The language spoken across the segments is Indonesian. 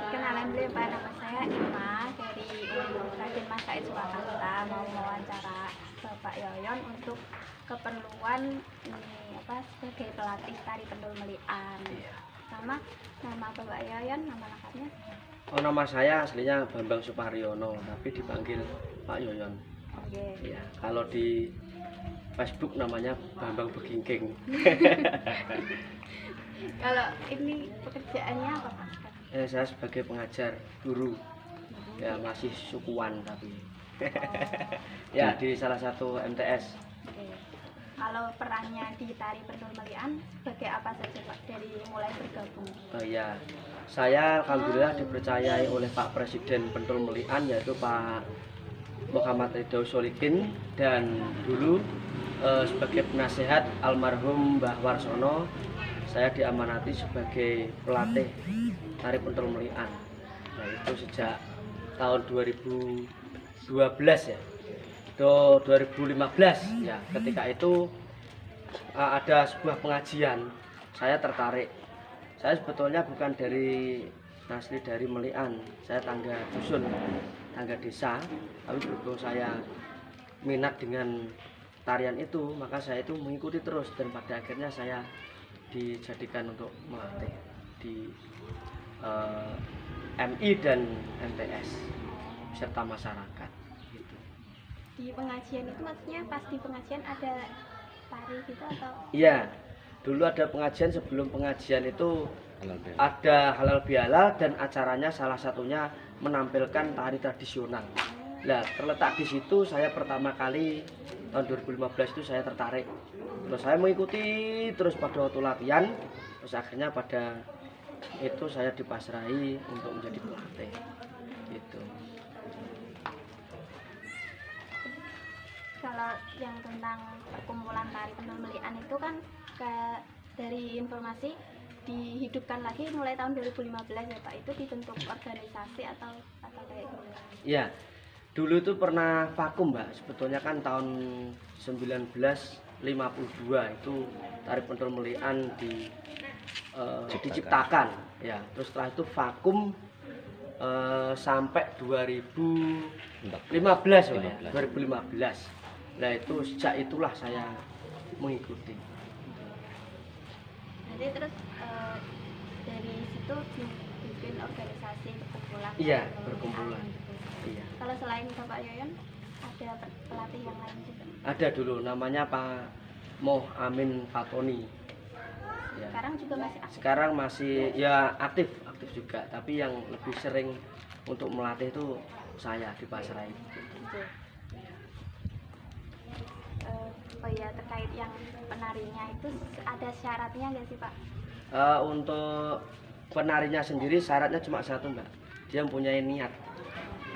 Kenalan dulu ya Pak, nama saya Ima dari Raden Mas Said Surakarta. Mau mewawancara Bapak Yoyon untuk keperluan ini sebagai pelatih tari pendul melian. Sama nama Bapak Yoyon, nama lengkapnya? Oh, nama saya aslinya Bambang Suparyono, tapi dipanggil Pak Yoyon. Oke. Ya, kalau di Facebook namanya Bambang Begingking. Kalau ini pekerjaannya apa Pak? Saya sebagai pengajar guru, ya masih sukuan tapi. Ya, di salah satu MTS. Oke. Kalau perannya di tari pendul melian sebagai apa saja Pak dari mulai bergabung? Oh ya, saya alhamdulillah dipercayai oleh Pak Presiden Pendul Melian, yaitu Pak Muhammad Ridho Solikin, dan dulu sebagai penasehat almarhum Mbah Warsono, saya diamanati sebagai pelatih tari pendul melian. Nah, itu sejak tahun 2012 ya. Itu 2015 ya. Ketika itu ada sebuah pengajian, saya tertarik. Saya sebetulnya bukan asli dari Melian, saya tangga dusun, tangga desa, tapi berhubung saya minat dengan tarian itu, maka saya itu mengikuti terus, dan pada akhirnya saya dijadikan untuk melatih di MI dan MTS serta masyarakat gitu. Di pengajian itu maksudnya pas di pengajian ada tari gitu atau? Iya, dulu ada pengajian, sebelum pengajian itu ada halal bihalal, dan acaranya salah satunya menampilkan tari tradisional. Nah, terletak di situ saya pertama kali tahun 2015 itu saya tertarik. Terus saya mengikuti terus pada waktu latihan, terus akhirnya pada itu saya dipasrahi untuk menjadi pelatih. Gitu. Kalau yang tentang perkumpulan tari pendul melian itu kan dari informasi dihidupkan lagi mulai tahun 2015 ya Pak. Itu dibentuk organisasi atau kayak gimana? Iya. Dulu itu pernah vakum, Mbak. Sebetulnya kan tahun 1952 itu tari pendul melian diciptakan ya. Terus setelah itu vakum sampai 2015 ya. 2015. Nah, itu sejak itulah saya mengikuti. Nanti terus dari situ bikin organisasi perkumpulan. Iya, perkumpulan. Iya. Kalau selain Bapak Yoyon ada pelatih yang lain juga? Ada dulu, namanya Pak Moh Amin Fatoni. Ya. Sekarang juga masih aktif? Sekarang masih ya aktif juga, tapi yang lebih sering untuk melatih itu saya di Pasrai. Oh iya, terkait yang penarinya itu ada syaratnya nggak sih Pak? Untuk penarinya sendiri syaratnya cuma satu, Mbak. Dia mempunyai niat.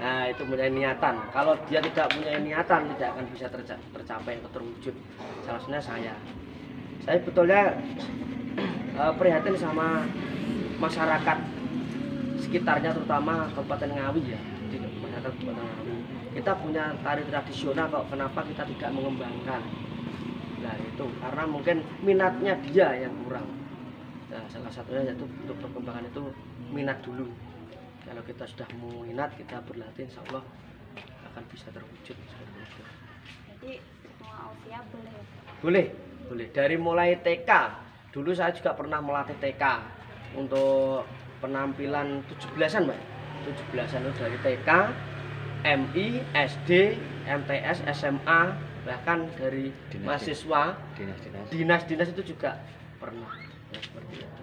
Nah, itu punya niatan. Kalau dia tidak punya niatan, tidak akan bisa tercapai atau terwujud. Salah satunya saya betulnya prihatin sama masyarakat sekitarnya, terutama Kabupaten Ngawi ya. Di masyarakat Kabupaten Ngawi, kita punya tari tradisional, kok kenapa kita tidak mengembangkan? Nah, itu karena mungkin minatnya dia yang kurang. Nah, salah satunya yaitu untuk perkembangan itu minat dulu. Kalau kita sudah mau minat, kita berlatih, insya Allah akan bisa terwujud seperti itu. Jadi semua usia boleh? Boleh. Dari mulai TK, dulu saya juga pernah melatih TK untuk penampilan 17-an, Mbak. 17-an itu dari TK, MI, SD, MTS, SMA, bahkan dari mahasiswa, dinas itu juga pernah. Ya, seperti itu.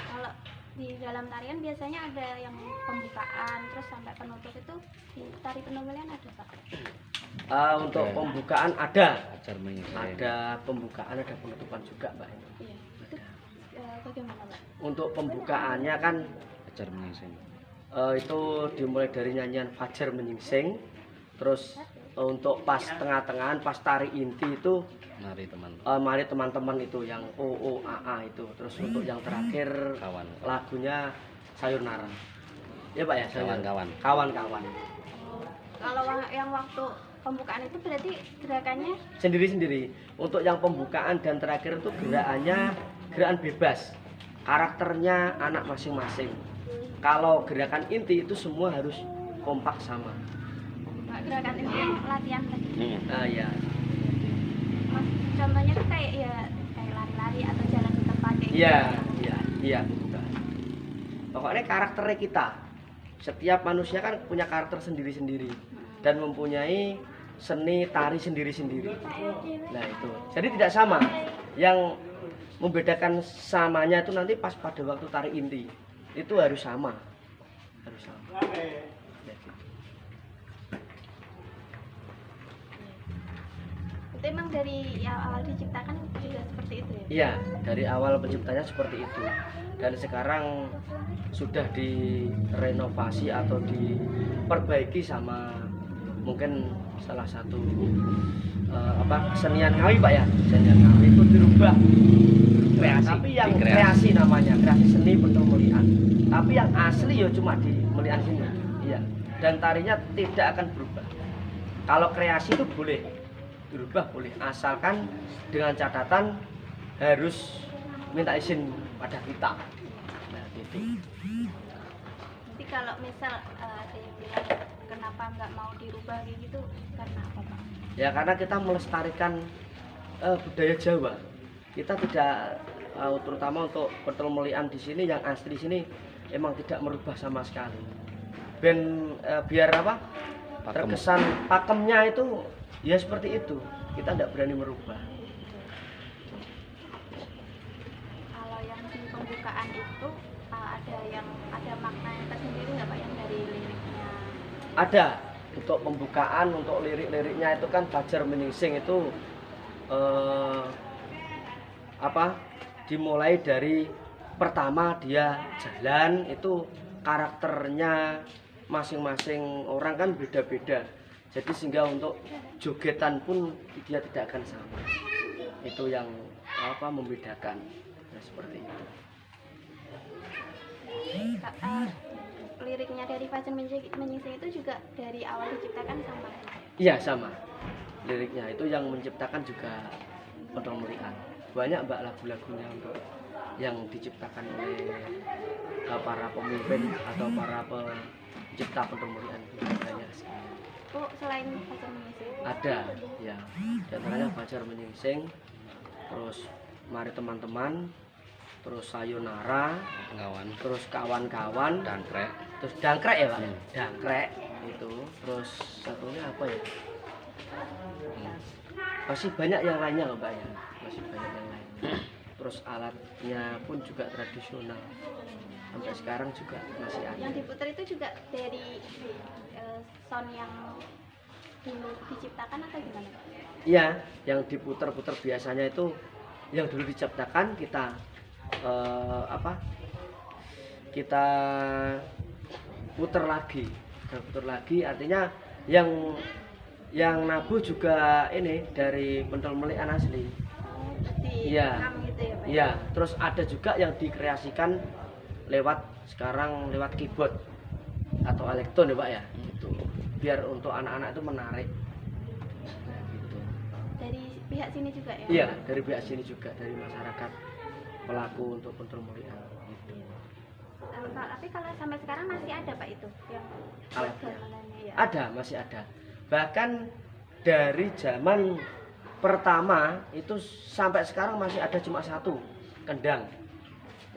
Kalau di dalam tarian biasanya ada yang pembukaan terus sampai penutup, itu di tari pendul melian ada Pak? Untuk pembukaan ada pembukaan, ada penutupan juga, Mbak. Iya. Itu bagaimana Pak? Untuk pembukaannya kan itu dimulai dari nyanyian Fajar Menyingsing, terus untuk pas tengah-tengahan, pas tari inti itu mari teman-teman itu yang OOAA itu. Terus untuk yang terakhir lagunya Sayonara. Ya Pak ya, kawan-kawan. Kalau yang waktu pembukaan itu berarti gerakannya Sendiri-sendiri. Untuk yang pembukaan dan terakhir itu gerakannya gerakan bebas. karakternya anak masing-masing. Kalau gerakan inti itu semua harus kompak sama. Pak, gerakan itu yang latihan tadi. Ya. Mas, contohnya tuh kayak ya kayak lari-lari atau jalan di tempat kayak Iya, gitu. iya. Pokoknya karakternya kita. Setiap manusia kan punya karakter sendiri-sendiri dan mempunyai seni tari sendiri-sendiri. Nah itu. Jadi tidak sama. Yang membedakan samanya itu nanti pas pada waktu tari inti. Itu harus sama. Harus sama. Ya, gitu. Itu emang dari yang awal diciptakan juga seperti itu ya? Iya, dari awal penciptanya seperti itu. Dan sekarang sudah direnovasi atau diperbaiki sama mungkin salah satu kesenian Ngawi Pak ya. Kesenian Ngawi itu dirubah. Kreasi, Tapi yang dikreasi. kreasi namanya, kreasi seni Pentul Melian. Tapi yang asli ya cuma di Melian sini. Iya. Dan tarinya tidak akan berubah. Kalau kreasi itu boleh dirubah, boleh, asalkan dengan catatan harus minta izin pada kita. Nah, gitu. Nanti kalau misal ada yang bilang kenapa nggak mau dirubah kayak gitu, karena apa Pak? Ya karena kita melestarikan budaya Jawa. Kita tidak terutama untuk Pentul Melian di sini yang asli di sini emang tidak merubah sama sekali. Biar apa? Pakem. Terkesan pakemnya itu ya seperti itu. Kita tidak berani merubah. Kalau yang di pembukaan itu ada makna yang tersendiri nggak Pak yang dari liriknya? Ada untuk pembukaan, untuk lirik-liriknya itu kan Fajar Menyingsing itu dimulai dari pertama dia jalan itu karakternya masing-masing orang kan beda-beda. Jadi sehingga untuk jogetan pun dia tidak akan sama. Itu yang membedakan. Nah, seperti itu. Liriknya dari Fajar Menyingsing itu juga dari awal diciptakan sama? Iya sama. Liriknya itu yang menciptakan juga Pentul Melian. Banyak Mbak lagu-lagunya untuk yang diciptakan oleh para pemimpin atau para pencipta Pentul Melian. Banyak sekali. Oh, selain Fajar Menyingsing? Ada, ya. Di antaranya Fajar Menyingsing, terus Mari Teman-teman, terus Sayonara, terus Kawan-kawan, Dangkrek. terus Dangkrek ya Pak? Dangkrek itu, terus satunya apa ya? Masih banyak yang lainnya loh Mbak ya, masih banyak yang lainnya. Terus alatnya pun juga tradisional, sampai sekarang juga masih ada. Yang diputar itu juga dari sound yang dulu diciptakan atau gimana Pak? Iya, yang diputar-putar biasanya itu yang dulu diciptakan kita kita putar lagi. Dan putar lagi artinya yang nabuh juga ini dari Pentul Melian asli. Iya. Direkam gitu ya Pak? Iya, terus ada juga yang dikreasikan sekarang lewat keyboard atau elektron ya Pak ya. Gitu. Biar untuk anak-anak itu menarik. Nah, gitu. Dari pihak sini juga ya? Iya, dari pihak sini juga, dari masyarakat pelaku untuk Pentul Melian. Gitu. Tapi kalau sampai sekarang masih ada Pak itu yang Alatnya? gamelannya ya? Ada, masih ada. Bahkan dari zaman pertama itu sampai sekarang masih ada cuma satu kendang.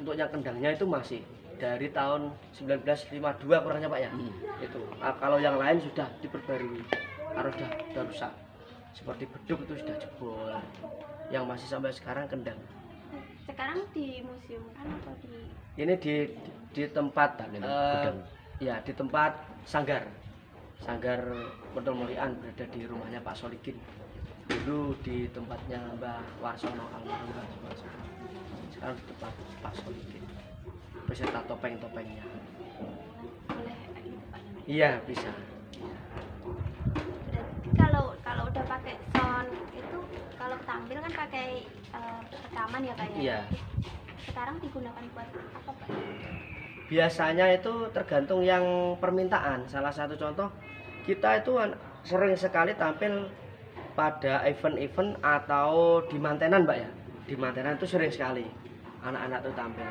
Untuk yang kendangnya itu masih dari tahun 1952 kurangnya Pak ya. Itu. Kalau yang lain sudah diperbarui, karena sudah rusak. Seperti beduk itu sudah jebol. Yang masih sampai sekarang kendang. Sekarang di museum kan atau di Ini di tempat Gudang. ya di tempat sanggar Pentul Melian berada di rumahnya Pak Solikin. Dulu di tempatnya Mbah Warsono almarhum Mbah Warsono. Sekarang di tempat Pak Solikin beserta topeng-topengnya. boleh gitu Pak? Iya bisa. Berarti kalau udah pakai sound itu kalau tampil kan pakai rekaman ya Pak ya? Iya. Sekarang digunakan buat apa Pak? Biasanya itu tergantung yang permintaan. Salah satu contoh kita itu sering sekali tampil pada event-event atau di mantenan Mbak ya. Di mantenan itu sering sekali anak-anak itu tampil.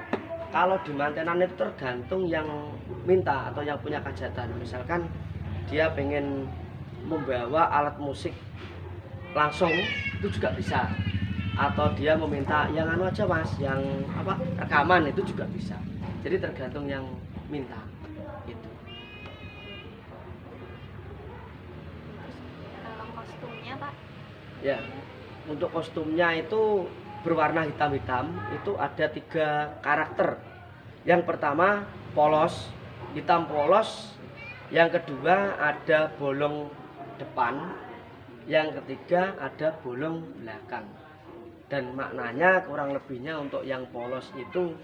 Kalau di mantenan itu tergantung yang minta atau yang punya hajatan. Misalkan dia pengen membawa alat musik langsung, itu juga bisa. Atau dia meminta yang anu aja mas, yang apa rekaman, itu juga bisa. Jadi tergantung yang minta gitu. Kalau kostumnya Pak, Ya, untuk kostumnya itu berwarna hitam-hitam. Itu ada 3 karakter. Yang pertama polos, hitam polos. Yang kedua ada bolong depan. Yang ketiga ada bolong belakang. Dan maknanya kurang lebihnya untuk yang polos itu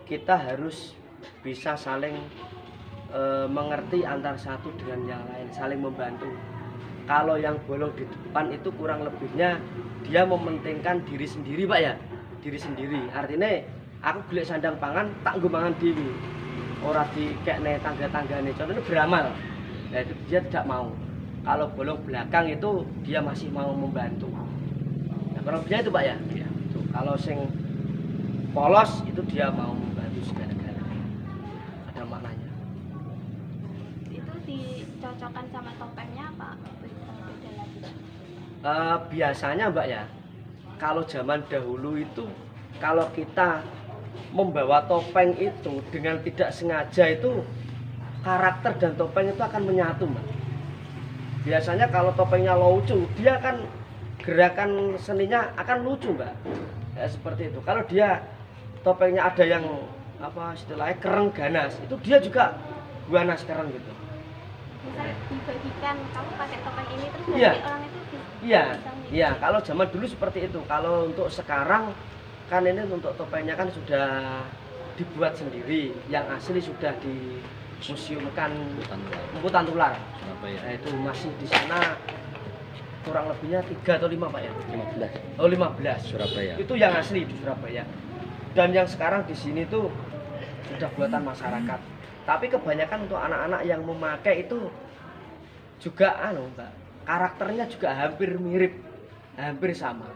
kita harus bisa saling mengerti antar satu dengan yang lain, saling membantu. Kalau yang bolong di depan itu kurang lebihnya dia mementingkan diri sendiri Pak ya, diri sendiri. Artinya aku golek sandang pangan tak nggo mangan dhewe. Ora dikekne tangga-tanggane. Contohnya beramal. Nah itu dia tidak mau. Kalau bolong belakang itu dia masih mau membantu. Nah, kurang lebihnya itu Pak ya. Iya. Kalau sing polos itu dia mau membantu segala-galanya. Ada maknanya. itu dicocokkan sama topengnya apa? Beda lagi. Biasanya Mbak ya, kalau zaman dahulu itu kalau kita membawa topeng itu dengan tidak sengaja itu karakter dan topeng itu akan menyatu Mbak. Biasanya kalau topengnya lucu, dia akan gerakan seninya akan lucu Mbak. Ya, seperti itu. Kalau dia topengnya ada yang apa istilahnya kereng ganas, itu dia juga ganas kereng gitu. Misal dibagikan kamu pakai topeng ini terus Iya. nanti orang itu Iya, bisa nih. iya. Kalau zaman dulu seperti itu. Kalau untuk sekarang kan ini untuk topengnya kan sudah dibuat sendiri. Yang asli sudah dimuseumkan Emputan Tular. Surabaya. Nah, itu masih di sana kurang lebihnya 3 atau 5 Pak ya? 15 Oh 15. Surabaya. Itu yang asli di Surabaya. Dan yang sekarang di sini tuh sudah buatan masyarakat. Tapi kebanyakan untuk anak-anak yang memakai itu juga Mbak, karakternya juga hampir mirip, hampir sama.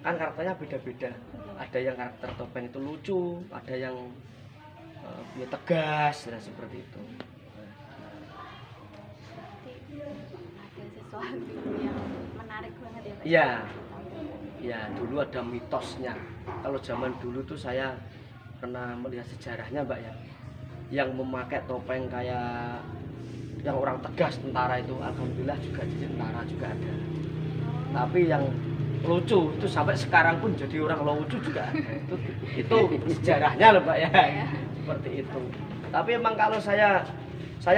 Kan karakternya beda-beda. Ada yang karakter topeng itu lucu, ada yang ya tegas dan seperti itu. Berarti ada sesuatu yang menarik banget ya Pak. Iya. Ya, dulu ada mitosnya. Kalau zaman dulu tuh saya pernah melihat sejarahnya Mbak ya. Yang memakai topeng kayak yang orang tegas tentara itu alhamdulillah juga jadi tentara juga ada. Tapi yang lucu itu sampai sekarang pun jadi orang lucu juga ada. Itu sejarahnya loh Mbak ya. Seperti itu. Tapi emang kalau saya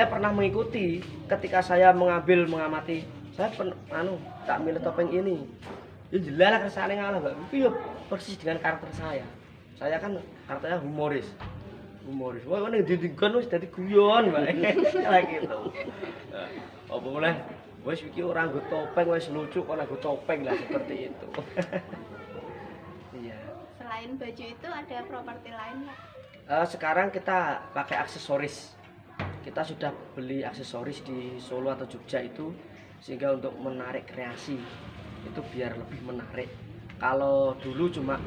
pernah mengikuti ketika saya mengamati, saya tak milih topeng ini. Ya jelas kersane ngalah Mbak. Itu ya persis dengan karakter saya. Saya kan karakternya humoris. Wah, ning didinggon wis dadi guyon, Mbak. Kayak gitu. Apa boleh? Wis iki ora nggo topeng wis lucu kok nggo topeng lah seperti itu. Iya. Selain baju itu ada properti lain Pak? Sekarang kita pakai aksesoris. Kita sudah beli aksesoris di Solo atau Jogja itu sehingga untuk menarik kreasi itu biar lebih menarik. Kalau dulu cuma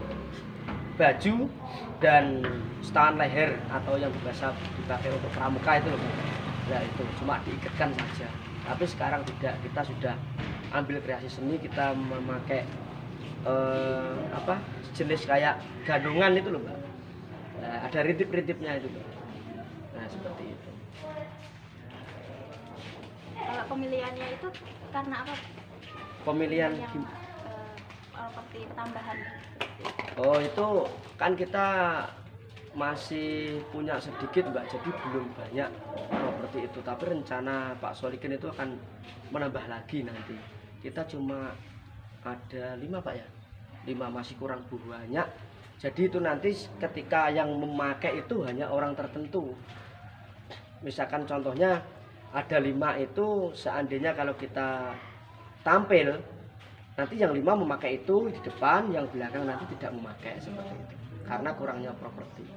baju dan setangan leher atau yang biasa dipakai untuk pramuka itu loh. Nah itu cuma diikatkan saja. Tapi sekarang tidak, kita sudah ambil kreasi seni, kita memakai jenis kayak ganungan itu loh Mbak. Nah, ada rintip-rintipnya itu Mbak. Nah seperti itu. Kalau pemilihannya itu karena apa? Pemilihan Yang seperti tambahan. oh itu kan kita masih punya sedikit Mbak, jadi belum banyak seperti itu. Tapi rencana Pak Solikin itu akan menambah lagi nanti. Kita cuma ada 5 Pak ya, 5 masih kurang banyak. Jadi itu nanti ketika yang memakai itu hanya orang tertentu. Misalkan contohnya ada 5 itu, seandainya kalau kita tampil nanti yang 5 memakai itu di depan, yang belakang nanti tidak memakai seperti itu. Karena kurangnya properti.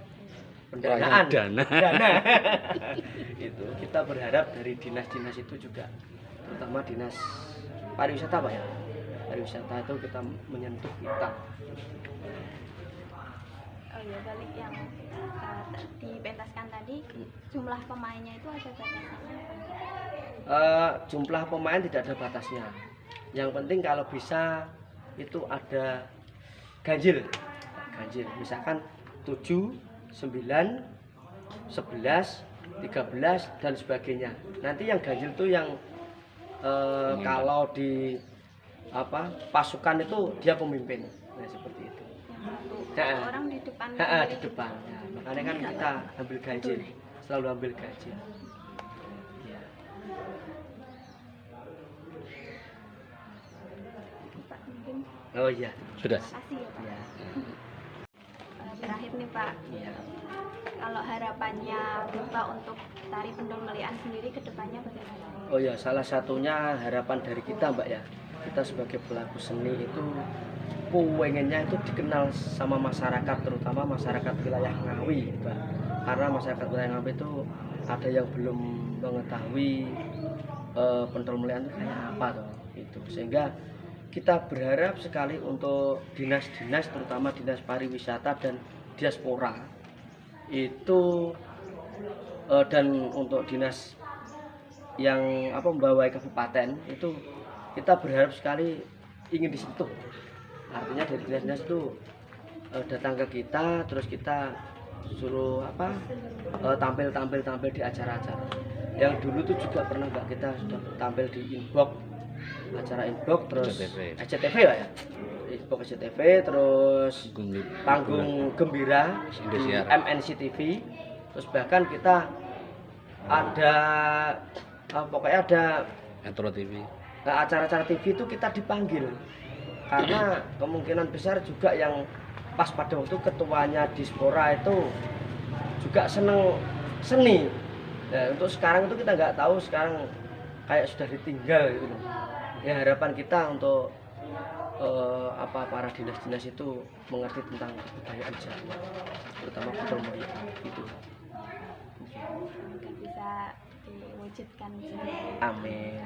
Pendanaan. Dana. Itu kita berharap dari dinas-dinas itu juga, terutama dinas pariwisata Pak ya. Pariwisata itu kita menyentuh kita. Oh iya, balik yang dipentaskan tadi, jumlah pemainnya itu ada batasnya apa enggak? Jumlah pemain tidak ada batasnya. Yang penting kalau bisa itu ada ganjil. Ganjil. Misalkan 7, 9, 11, 13 dan sebagainya. Nanti yang ganjil itu yang kalau di pasukan itu dia pemimpin. Nah, seperti itu. Yang satu orang di depan Di sendiri. depan. Ya, makanya kan kita ambil ganjil. Selalu ambil ganjil. Ya. Pak, mungkin Oh iya. Sudah. kasih ya Pak. Ya. Terakhir nih Pak, Iya. kalau harapannya Bapak untuk tari Pendul Melian sendiri ke depannya bagaimana? Oh ya, salah satunya harapan dari kita Mbak ya. Kita sebagai pelaku seni itu pengennya itu dikenal sama masyarakat, terutama masyarakat wilayah Ngawi, Mbak. Karena masyarakat wilayah Ngawi itu ada yang belum mengetahui Pendul Melian itu kayak apa toh, itu. Sehingga kita berharap sekali untuk dinas-dinas, terutama dinas pariwisata dan diaspora itu dan untuk dinas yang membawai kabupaten itu kita berharap sekali ingin disentuh. Artinya dari dinas-dinas itu datang ke kita, terus kita suruh tampil di acara-acara. Yang dulu tuh juga pernah Mbak, kita sudah tampil di inbox, acara inbox, terus SCTV lah ya, inbox SCTV, terus panggung gembira di MNC TV, terus bahkan kita ada pokoknya ada Metro TV. acara-acara TV itu kita dipanggil karena kemungkinan besar juga yang pas pada waktu ketuanya Dispora itu juga seneng seni. Nah, untuk sekarang itu kita nggak tahu, sekarang kayak sudah ditinggal gitu loh. Ya harapan kita untuk para dinas-dinas itu mengerti tentang kebudayaan Jawa, terutama Pendul Melian itu. Semoga bisa diwujudkan semua. Amin.